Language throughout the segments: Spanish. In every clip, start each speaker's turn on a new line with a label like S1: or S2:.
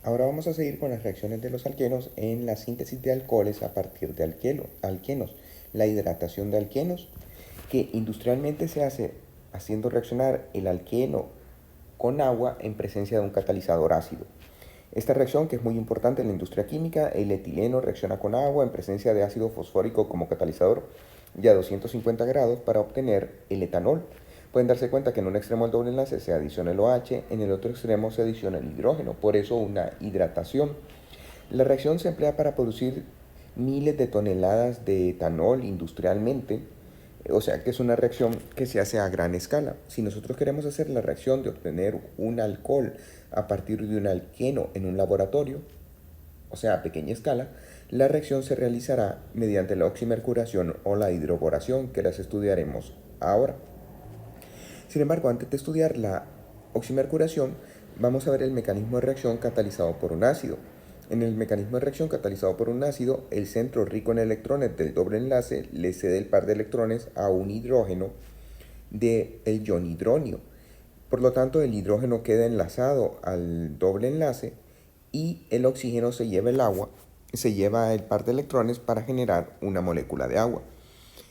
S1: Ahora vamos a seguir con las reacciones de los alquenos en la síntesis de alcoholes a partir de alquenos. La hidratación de alquenos, que industrialmente se hace haciendo reaccionar el alqueno con agua en presencia de un catalizador ácido. Esta reacción, que es muy importante en la industria química, el etileno reacciona con agua en presencia de ácido fosfórico como catalizador y a 250 grados para obtener el etanol. Pueden darse cuenta que en un extremo del doble enlace se adiciona el OH, en el otro extremo se adiciona el hidrógeno, por eso una hidratación. La reacción se emplea para producir miles de toneladas de etanol industrialmente, o sea que es una reacción que se hace a gran escala. Si nosotros queremos hacer la reacción de obtener un alcohol a partir de un alqueno en un laboratorio, o sea a pequeña escala, la reacción se realizará mediante la oximercuración o la hidroboración, que las estudiaremos ahora. Sin embargo, antes de estudiar la oximercuración, vamos a ver el mecanismo de reacción catalizado por un ácido. En el mecanismo de reacción catalizado por un ácido, el centro rico en electrones del doble enlace le cede el par de electrones a un hidrógeno del ion hidronio. Por lo tanto, el hidrógeno queda enlazado al doble enlace y el oxígeno se lleva el par de electrones para generar una molécula de agua.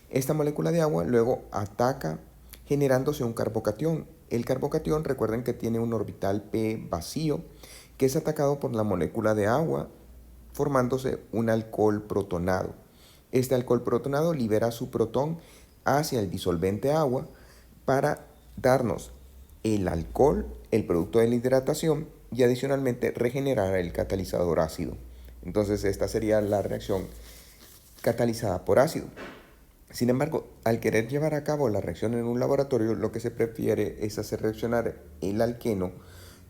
S1: Esta molécula de agua luego ataca generándose un carbocatión. El carbocatión, recuerden que tiene un orbital p vacío, que es atacado por la molécula de agua, formándose un alcohol protonado. Este alcohol protonado libera su protón hacia el disolvente agua para darnos el alcohol, el producto de la hidratación, y adicionalmente regenerar el catalizador ácido. Entonces esta sería la reacción catalizada por ácido. Sin embargo, al querer llevar a cabo la reacción en un laboratorio, lo que se prefiere es hacer reaccionar el alqueno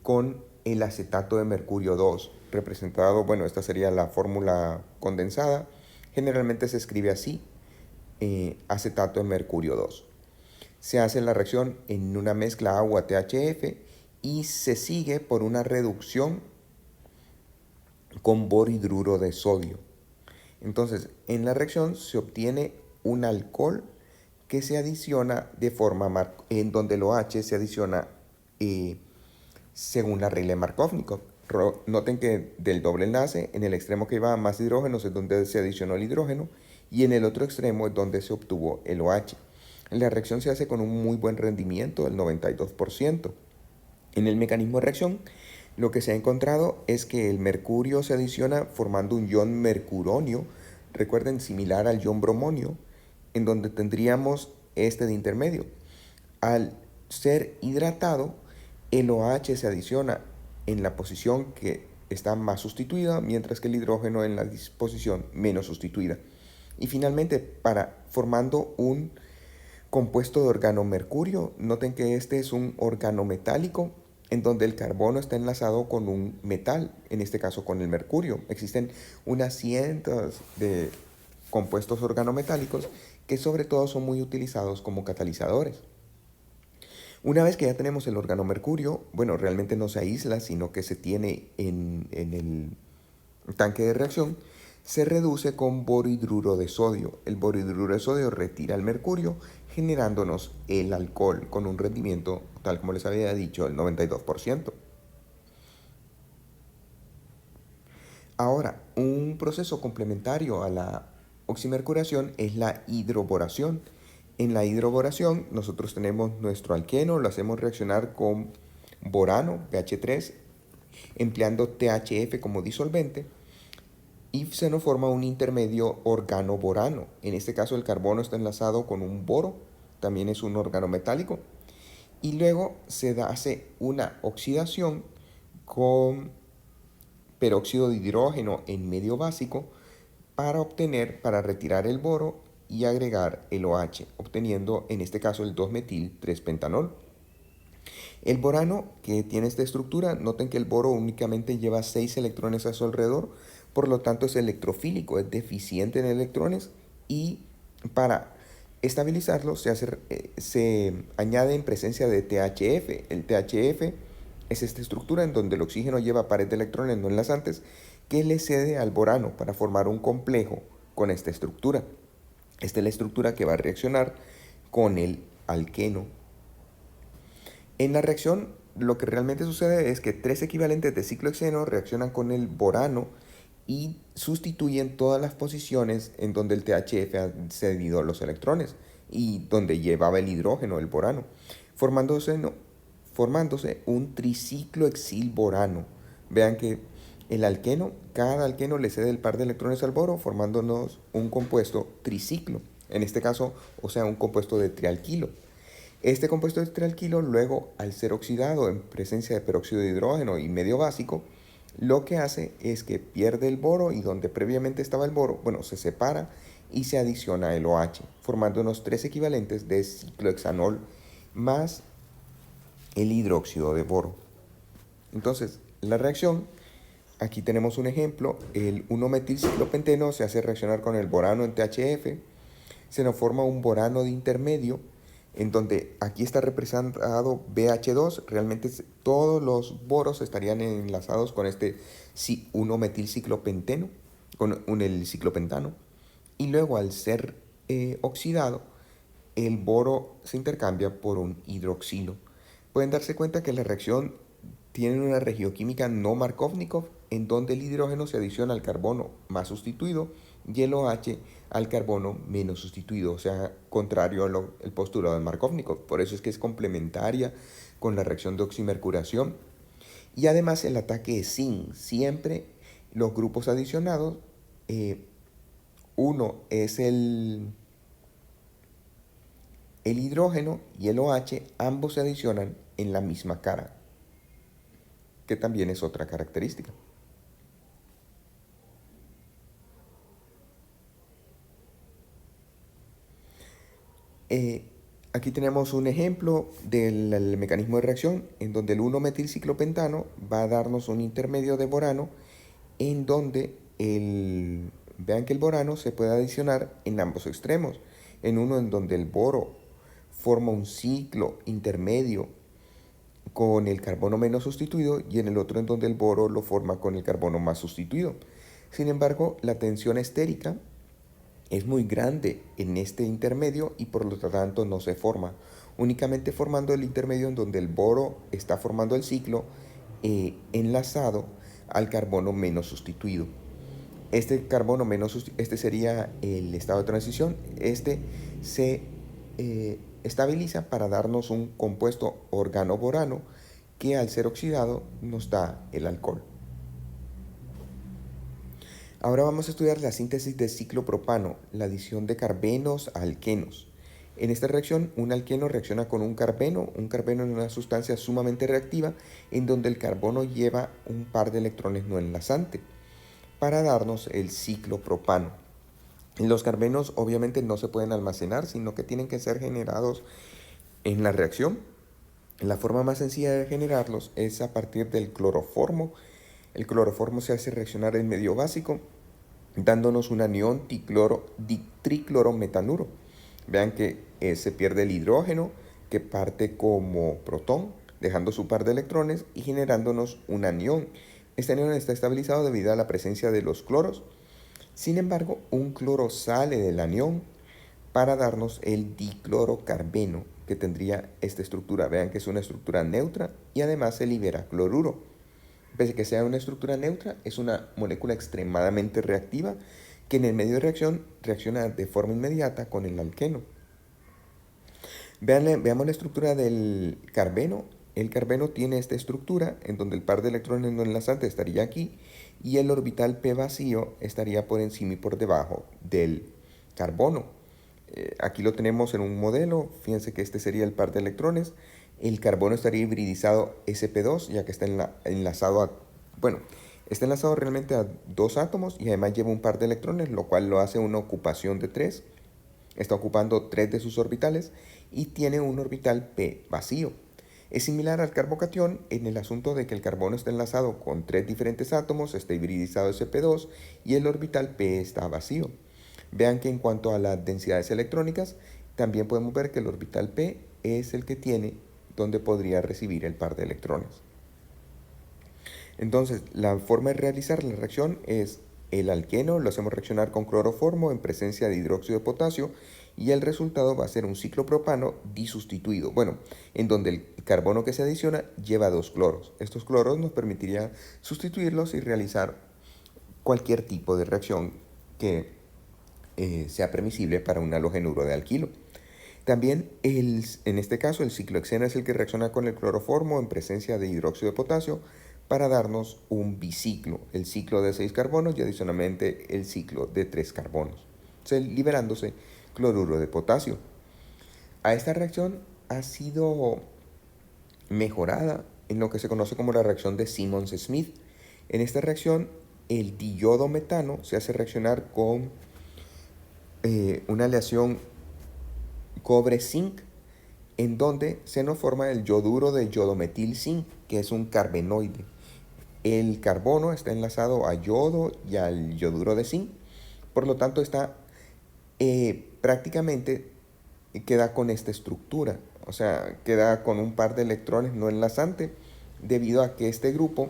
S1: con el acetato de mercurio 2, representado, bueno, esta sería la fórmula condensada, generalmente se escribe así, acetato de mercurio 2. Se hace la reacción en una mezcla agua-THF y se sigue por una reducción con borhidruro de sodio. Entonces, en la reacción se obtiene un alcohol que se adiciona en donde el OH se adiciona según la regla de Markovnikov. Noten que del doble enlace, en el extremo que iba más hidrógenos es donde se adicionó el hidrógeno y en el otro extremo es donde se obtuvo el OH. La reacción se hace con un muy buen rendimiento, del 92%. En el mecanismo de reacción, lo que se ha encontrado es que el mercurio se adiciona formando un ion mercuronio, recuerden, similar al ion bromonio, en donde tendríamos este de intermedio. Al ser hidratado, el OH se adiciona en la posición que está más sustituida, mientras que el hidrógeno en la disposición menos sustituida. Y finalmente, formando un compuesto de organomercurio, noten que este es un organometálico en donde el carbono está enlazado con un metal, en este caso con el mercurio. Existen unas cientos de compuestos organometálicos que sobre todo son muy utilizados como catalizadores. Una vez que ya tenemos el organomercurio, bueno, realmente no se aísla, sino que se tiene en el tanque de reacción, se reduce con borhidruro de sodio. El borhidruro de sodio retira el mercurio, generándonos el alcohol con un rendimiento, tal como les había dicho, del 92%. Ahora, un proceso complementario a la oximercuración es la hidroboración. En la hidroboración nosotros tenemos nuestro alqueno, lo hacemos reaccionar con borano, BH3, empleando THF como disolvente y se nos forma un intermedio organo-borano. En este caso el carbono está enlazado con un boro, también es un organometálico, y luego hace una oxidación con peróxido de hidrógeno en medio básico para retirar el boro y agregar el OH, obteniendo en este caso el 2-metil-3-pentanol. El borano, que tiene esta estructura, noten que el boro únicamente lleva 6 electrones a su alrededor, por lo tanto es electrofílico, es deficiente en electrones y para estabilizarlo se añade en presencia de THF. El THF es esta estructura en donde el oxígeno lleva pares de electrones no enlazantes que le cede al borano para formar un complejo con esta estructura. Esta es la estructura que va a reaccionar con el alqueno. En la reacción lo que realmente sucede es que tres equivalentes de ciclohexeno reaccionan con el borano y sustituyen todas las posiciones en donde el THF ha cedido los electrones y donde llevaba el hidrógeno, el borano, formándose, no, formándose un triciclohexilborano. Vean que el alqueno, cada alqueno le cede el par de electrones al boro, formándonos un compuesto triciclo, en este caso, o sea, un compuesto de trialquilo. Este compuesto de trialquilo, luego, al ser oxidado en presencia de peróxido de hidrógeno y medio básico, lo que hace es que pierde el boro y donde previamente estaba el boro, bueno, se separa y se adiciona el OH, formando unos tres equivalentes de ciclohexanol más el hidróxido de boro. Entonces, la reacción, aquí tenemos un ejemplo, el 1-metilciclopenteno se hace reaccionar con el borano en THF, se nos forma un borano de intermedio, en donde aquí está representado BH2, realmente todos los boros estarían enlazados con este 1-metilciclopenteno, con el ciclopentano, y luego al ser oxidado, el boro se intercambia por un hidroxilo. Pueden darse cuenta que la reacción tiene una regioquímica no Markovnikov, en donde el hidrógeno se adiciona al carbono más sustituido y el OH al carbono menos sustituido, o sea, contrario al postulado de Markovnikov. Por eso es que es complementaria con la reacción de oximercuración. Y además el ataque es sin, siempre los grupos adicionados, uno es el hidrógeno y el OH, ambos se adicionan en la misma cara, que también es otra característica. Aquí tenemos un ejemplo del mecanismo de reacción en donde el 1-metilciclopentano va a darnos un intermedio de borano en donde vean que el borano se puede adicionar en ambos extremos. En uno en donde el boro forma un ciclo intermedio con el carbono menos sustituido y en el otro en donde el boro lo forma con el carbono más sustituido. Sin embargo, la tensión estérica es muy grande en este intermedio y por lo tanto no se forma, únicamente formando el intermedio en donde el boro está formando el ciclo enlazado al carbono menos sustituido. Este carbono menos, este sería el estado de transición, este se estabiliza para darnos un compuesto organoborano que al ser oxidado nos da el alcohol. Ahora vamos a estudiar la síntesis de ciclopropano, la adición de carbenos a alquenos. En esta reacción, un alqueno reacciona con un carbeno es una sustancia sumamente reactiva en donde el carbono lleva un par de electrones no enlazante para darnos el ciclopropano. Los carbenos obviamente no se pueden almacenar, sino que tienen que ser generados en la reacción. La forma más sencilla de generarlos es a partir del cloroformo. El cloroformo se hace reaccionar en medio básico, dándonos un anión triclorometanuro. Vean que se pierde el hidrógeno, que parte como protón, dejando su par de electrones y generándonos un anión. Este anión está estabilizado debido a la presencia de los cloros. Sin embargo, un cloro sale del anión para darnos el diclorocarbeno, que tendría esta estructura. Vean que es una estructura neutra y además se libera cloruro. Pese a que sea una estructura neutra, es una molécula extremadamente reactiva que en el medio de reacción reacciona de forma inmediata con el alqueno. Veamos la estructura del carbeno. El carbeno tiene esta estructura en donde el par de electrones no enlazantes estaría aquí y el orbital p vacío estaría por encima y por debajo del carbono. Aquí lo tenemos en un modelo. Fíjense que este sería el par de electrones. El carbono estaría hibridizado sp2, ya que está enlazado está enlazado realmente a dos átomos y además lleva un par de electrones, lo cual lo hace una ocupación de 3. Está ocupando 3 de sus orbitales y tiene un orbital p vacío. Es similar al carbocatión en el asunto de que el carbono está enlazado con 3 diferentes átomos, está hibridizado sp2 y el orbital p está vacío. Vean que en cuanto a las densidades electrónicas, también podemos ver que el orbital p es el que tiene donde podría recibir el par de electrones. Entonces, la forma de realizar la reacción es el alqueno, lo hacemos reaccionar con cloroformo en presencia de hidróxido de potasio y el resultado va a ser un ciclopropano disustituido, bueno, en donde el carbono que se adiciona lleva dos cloros. Estos cloros nos permitirían sustituirlos y realizar cualquier tipo de reacción que sea permisible para un halogenuro de alquilo. También, en este caso, el ciclohexeno es el que reacciona con el cloroformo en presencia de hidróxido de potasio para darnos un biciclo, el ciclo de 6 carbonos y adicionalmente el ciclo de 3 carbonos, liberándose cloruro de potasio. A esta reacción ha sido mejorada en lo que se conoce como la reacción de Simmons-Smith. En esta reacción, el diodo metano se hace reaccionar con una aleación cobre-zinc, en donde se nos forma el yoduro de yodometil-zinc, que es un carbenoide. El carbono está enlazado a yodo y al yoduro de zinc, por lo tanto está prácticamente queda con esta estructura, o sea, queda con un par de electrones no enlazantes, debido a que este grupo,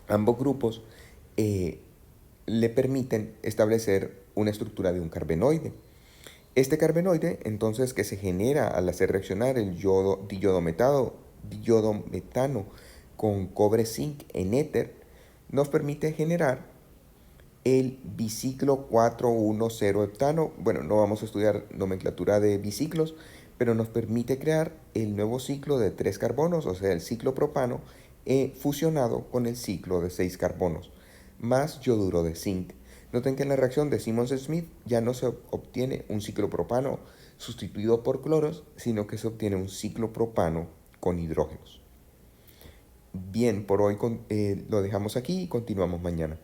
S1: ambos grupos, le permiten establecer una estructura de un carbenoide. Este carbenoide, entonces, que se genera al hacer reaccionar el diyodometano con cobre-zinc en éter, nos permite generar el biciclo 4,1,0-heptano. Bueno, no vamos a estudiar nomenclatura de biciclos, pero nos permite crear el nuevo ciclo de 3 carbonos, o sea, el ciclo propano, fusionado con el ciclo de 6 carbonos, más yoduro de zinc. Noten que en la reacción de Simmons-Smith ya no se obtiene un ciclopropano sustituido por cloros, sino que se obtiene un ciclopropano con hidrógenos. Bien, por hoy lo dejamos aquí y continuamos mañana.